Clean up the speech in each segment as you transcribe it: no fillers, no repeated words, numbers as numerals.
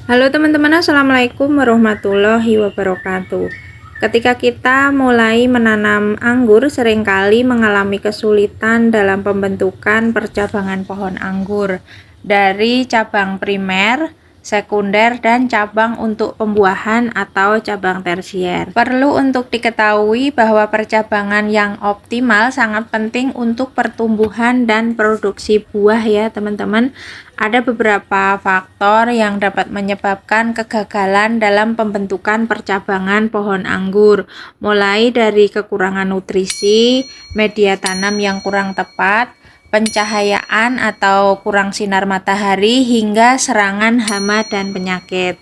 Halo teman-teman, Assalamualaikum warahmatullahi wabarakatuh. Ketika kita mulai menanam anggur, seringkali mengalami kesulitan dalam pembentukan percabangan pohon anggur dari cabang primer, sekunder, dan cabang untuk pembuahan atau cabang tersier. Perlu untuk diketahui bahwa percabangan yang optimal sangat penting untuk pertumbuhan dan produksi buah ya teman-teman. Ada beberapa faktor yang dapat menyebabkan kegagalan dalam pembentukan percabangan pohon anggur, mulai dari kekurangan nutrisi, media tanam yang kurang tepat, pencahayaan atau kurang sinar matahari, hingga serangan hama dan penyakit.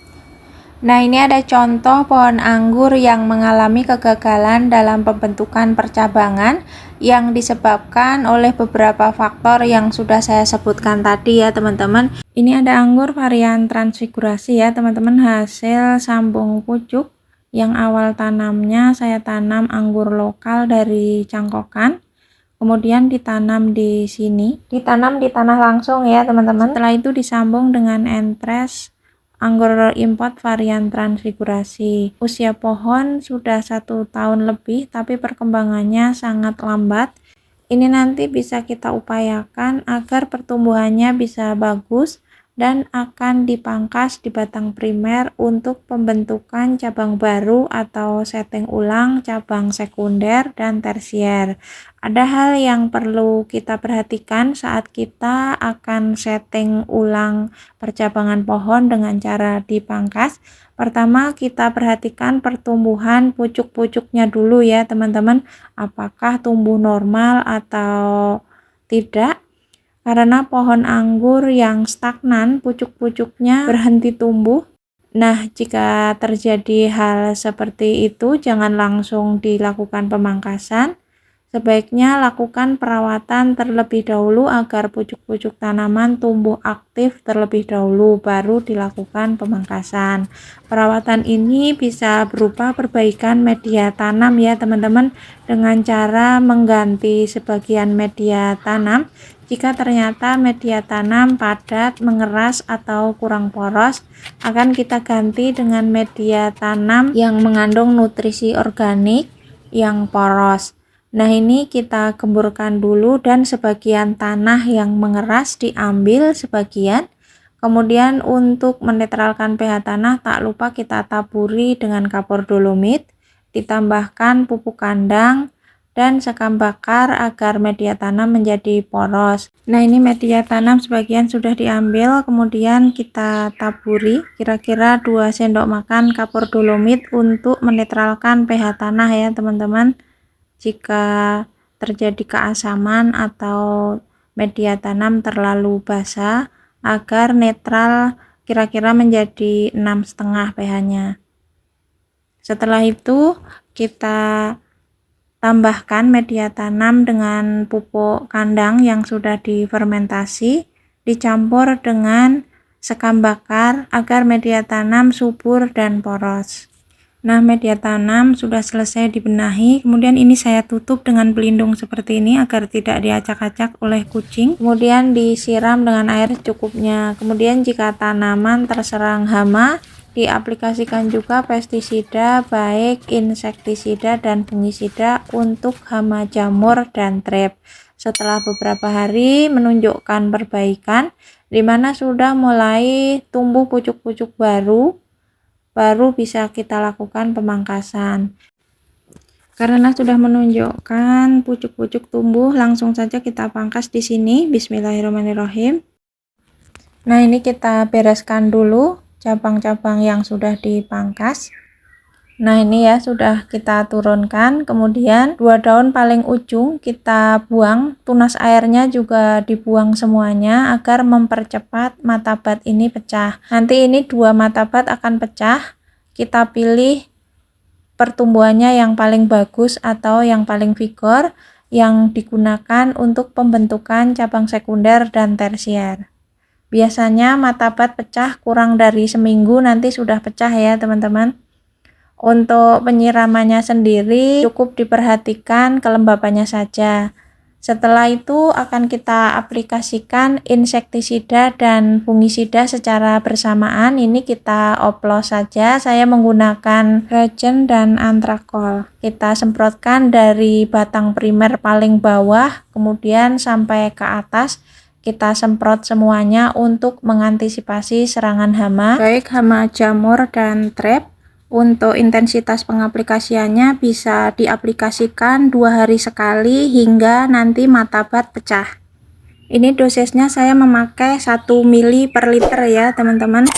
Nah, ini ada contoh pohon anggur yang mengalami kegagalan dalam pembentukan percabangan yang disebabkan oleh beberapa faktor yang sudah saya sebutkan tadi ya teman-teman. Ini ada anggur varian transfigurasi ya teman-teman, hasil sambung pucuk. Yang awal tanamnya saya tanam anggur lokal dari Cangkokan, kemudian ditanam di sini, ditanam di tanah langsung ya teman-teman. Setelah itu disambung dengan entres anggur import varian transfigurasi. Usia pohon sudah 1 tahun lebih, tapi perkembangannya sangat lambat. Ini nanti bisa kita upayakan agar pertumbuhannya bisa bagus dan akan dipangkas di batang primer untuk pembentukan cabang baru atau setting ulang cabang sekunder dan tersier. Ada hal yang perlu kita perhatikan saat kita akan setting ulang percabangan pohon dengan cara dipangkas. Pertama, kita perhatikan pertumbuhan pucuk-pucuknya dulu ya teman-teman, apakah tumbuh normal atau tidak. Karena pohon anggur yang stagnan, pucuk-pucuknya berhenti tumbuh. Nah, jika terjadi hal seperti itu, jangan langsung dilakukan pemangkasan. Sebaiknya lakukan perawatan terlebih dahulu agar pucuk-pucuk tanaman tumbuh aktif terlebih dahulu, baru dilakukan pemangkasan. Perawatan ini bisa berupa perbaikan media tanam ya teman-teman, dengan cara mengganti sebagian media tanam. Jika ternyata media tanam padat, mengeras, atau kurang poros, akan kita ganti dengan media tanam yang mengandung nutrisi organik yang poros. Nah, ini kita gemburkan dulu dan sebagian tanah yang mengeras diambil sebagian. Kemudian untuk menetralkan pH tanah, tak lupa kita taburi dengan kapur dolomit, ditambahkan pupuk kandang dan sekam bakar agar media tanam menjadi poros. Nah, ini media tanam sebagian sudah diambil, kemudian kita taburi kira-kira 2 sendok makan kapur dolomit untuk menetralkan pH tanah ya teman-teman. Jika terjadi keasaman atau media tanam terlalu basah, agar netral kira-kira menjadi 6,5 pH-nya. Setelah itu kita tambahkan media tanam dengan pupuk kandang yang sudah difermentasi, dicampur dengan sekam bakar agar media tanam subur dan poros. Nah, media tanam sudah selesai dibenahi, kemudian ini saya tutup dengan pelindung seperti ini agar tidak diacak-acak oleh kucing. Kemudian disiram dengan air secukupnya. Kemudian jika tanaman terserang hama, diaplikasikan juga pestisida baik insektisida dan fungisida untuk hama jamur dan trap. Setelah beberapa hari menunjukkan perbaikan, di mana sudah mulai tumbuh pucuk-pucuk baru bisa kita lakukan pemangkasan. Karena sudah menunjukkan pucuk-pucuk tumbuh, langsung saja kita pangkas di sini. Bismillahirrahmanirrahim. Nah, ini kita bereskan dulu cabang-cabang yang sudah dipangkas. Nah, ini ya sudah kita turunkan. Kemudian 2 daun paling ujung kita buang, tunas airnya juga dibuang semuanya agar mempercepat matabat ini pecah. Nanti ini 2 matabat akan pecah. Kita pilih pertumbuhannya yang paling bagus atau yang paling vigor yang digunakan untuk pembentukan cabang sekunder dan tersier. Biasanya matabat pecah kurang dari seminggu nanti sudah pecah ya teman-teman. Untuk penyiramannya sendiri cukup diperhatikan kelembabannya saja. Setelah itu akan kita aplikasikan insektisida dan fungisida secara bersamaan. Ini kita oplos saja. Saya menggunakan reagent dan antrakol. Kita semprotkan dari batang primer paling bawah kemudian sampai ke atas. Kita semprot semuanya untuk mengantisipasi serangan hama, baik hama jamur dan trap. Untuk intensitas pengaplikasiannya bisa diaplikasikan 2 hari sekali hingga nanti mata bat pecah. Ini dosisnya saya memakai 1 ml per liter ya teman-teman.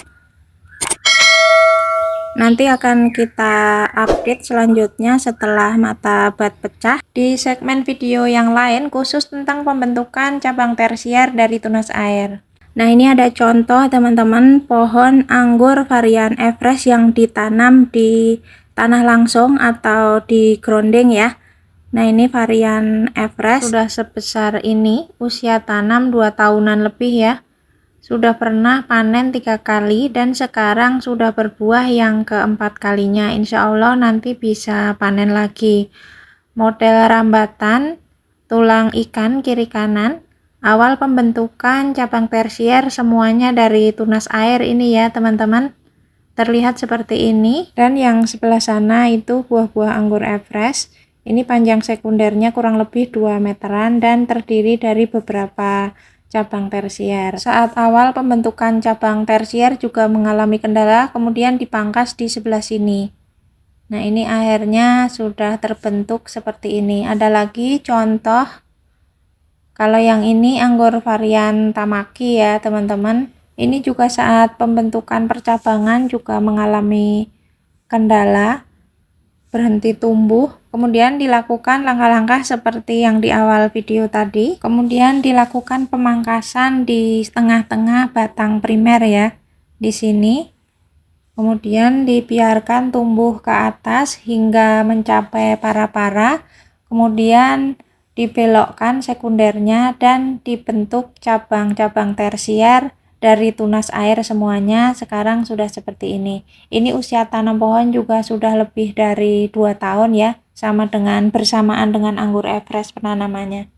Nanti akan kita update selanjutnya setelah mata bat pecah di segmen video yang lain khusus tentang pembentukan cabang tersier dari tunas air. Nah, ini ada contoh teman-teman pohon anggur varian Everest yang ditanam di tanah langsung atau di grounding ya. Nah, ini varian Everest sudah sebesar ini, usia tanam 2 tahunan lebih ya. Sudah pernah panen 3 kali dan sekarang sudah berbuah yang keempat kalinya. Insya Allah nanti bisa panen lagi. Model rambatan, tulang ikan kiri kanan. Awal pembentukan cabang tersier semuanya dari tunas air ini ya teman-teman. Terlihat seperti ini. Dan yang sebelah sana itu buah-buah anggur Everest. Ini panjang sekundernya kurang lebih 2 meteran dan terdiri dari beberapa cabang tersier. Saat awal pembentukan cabang tersier juga mengalami kendala, kemudian dipangkas di sebelah sini. Nah, ini akhirnya sudah terbentuk seperti ini. Ada lagi contoh. Kalau yang ini anggur varian Tamaki ya teman-teman. Ini juga saat pembentukan percabangan juga mengalami kendala, berhenti tumbuh. Kemudian dilakukan langkah-langkah seperti yang di awal video tadi. Kemudian dilakukan pemangkasan di tengah-tengah batang primer ya, di sini. Kemudian dibiarkan tumbuh ke atas hingga mencapai para-para. Kemudian dibelokkan sekundernya dan dibentuk cabang-cabang tersier dari tunas air semuanya. Sekarang sudah seperti ini. Ini usia tanam pohon juga sudah lebih dari 2 tahun ya, sama dengan bersamaan dengan anggur Everest penanamannya.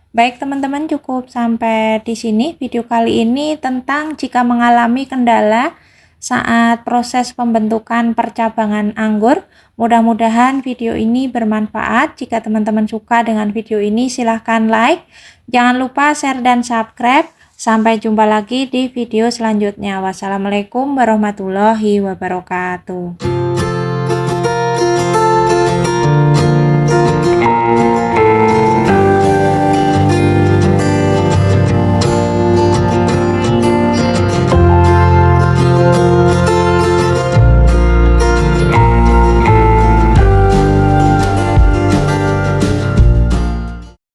Baik teman-teman, cukup sampai di sini video kali ini tentang jika mengalami kendala saat proses pembentukan percabangan anggur. Mudah-mudahan video ini bermanfaat. Jika teman-teman suka dengan video ini silahkan like, jangan lupa share dan subscribe. Sampai jumpa lagi di video selanjutnya. Wassalamualaikum warahmatullahi wabarakatuh.